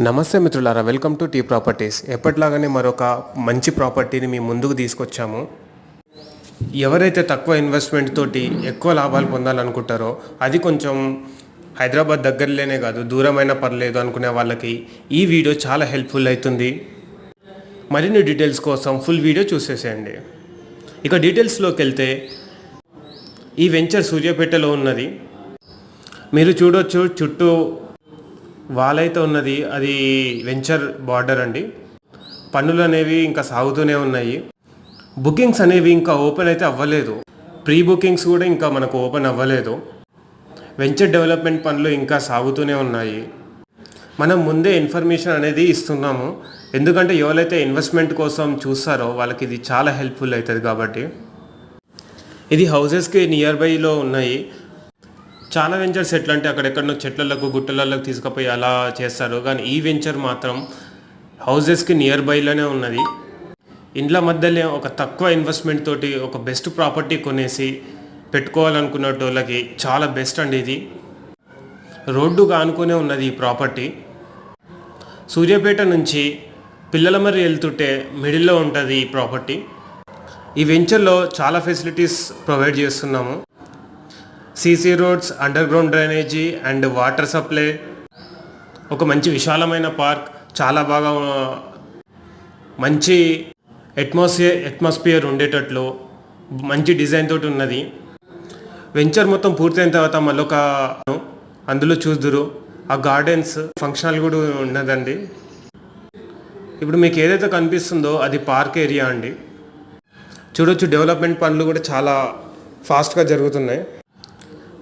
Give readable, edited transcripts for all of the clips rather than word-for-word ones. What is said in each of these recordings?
నమస్తే మిత్రులారా, welcome to tea properties. ఎప్పటిలాగానే మరొక మంచి ప్రాపర్టీని మీ ముందుకు తీసుకొచ్చాము. ఎవరైతే తక్కువ ఇన్వెస్ట్మెంట్ తోటి ఎక్కువ లాభాలు పొందాలనుకుంటారో, అది కొంచెం హైదరాబాద్ దగ్గరలోనే కాదు దూరమైనా పర్లేదు అనుకునే వాళ్ళకి ఈ వీడియో చాలా హెల్ప్ఫుల్ అవుతుంది. మరిన్ని డీటెయిల్స్ కోసం ఫుల్ వీడియో చూసేసేయండి. ఇక డీటెయిల్స్లోకి వెళ్తే, ఈ వెంచర్ సూర్యాపేటలో ఉన్నది. మీరు చూడొచ్చు, చుట్టూ వాల్ అయితే ఉన్నది. అది వెంచర్ బార్డర్ అండి. పన్నులు అనేవి ఇంకా సాగుతూనే ఉన్నాయి. బుకింగ్స్ అనేవి ఇంకా ఓపెన్ అయితే అవ్వలేదు. ప్రీ బుకింగ్స్ కూడా ఇంకా మనకు ఓపెన్ అవ్వలేదు. వెంచర్ డెవలప్మెంట్ పనులు ఇంకా సాగుతూనే ఉన్నాయి. మనం ముందే ఇన్ఫర్మేషన్ అనేది ఇస్తున్నాము, ఎందుకంటే ఎవరైతే ఇన్వెస్ట్మెంట్ కోసం చూస్తారో వాళ్ళకి ఇది చాలా హెల్ప్ఫుల్ అవుతుంది. కాబట్టి ఇది హౌజెస్కి నియర్ బైలో ఉన్నాయి. చాలా వెంచర్స్ ఎట్లా అంటే అక్కడెక్కడో చెట్లకు గుట్టలకు తీసుకుపోయి అలా చేస్తారు, కానీ ఈ వెంచర్ మాత్రం హౌజెస్కి నియర్ బైలోనే ఉన్నది. ఇండ్ల మధ్యలో ఒక తక్కువ ఇన్వెస్ట్మెంట్ తోటి ఒక బెస్ట్ ప్రాపర్టీ కొనేసి పెట్టుకోవాలనుకున్న వాళ్ళకి చాలా బెస్ట్ అండి. ఇది రోడ్డుగా ఆనుకునే ఉన్నది ఈ ప్రాపర్టీ. సూర్యాపేట నుంచి పిల్లలమర్రి వెళ్తుంటే మిడిల్లో ఉంటుంది ఈ ప్రాపర్టీ. ఈ వెంచర్లో చాలా ఫెసిలిటీస్ ప్రొవైడ్ చేస్తున్నాము. CC roads, under ground drainage and water supply, ఒక మంచి విశాలమైన పార్క్, చాలా బాగా మంచి అట్మాస్ఫియర్ ఉండేటట్లు మంచి డిజైన్ తోటి ఉన్నది. వెంచర్ మొత్తం పూర్తయిన తర్వాత మళ్ళొక అందులో చూద్దురు ఆ గార్డెన్స్, ఫంక్షన్ హాల్ కూడా ఉన్నదండి. ఇప్పుడు మీకు ఏదైతే కనిపిస్తుందో అది పార్క్ ఏరియా అండి. చూడొచ్చు, డెవలప్మెంట్ పనులు కూడా చాలా ఫాస్ట్గా జరుగుతున్నాయి.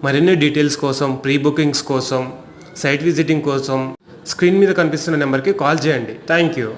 మరిన్ని డీటెయిల్స్ కోసం, ప్రీ బుకింగ్స్ కోసం, సైట్ విజిటింగ్ కోసం స్క్రీన్ మీద కనిపిస్తున్న నెంబర్కి కాల్ చేయండి. Thank you.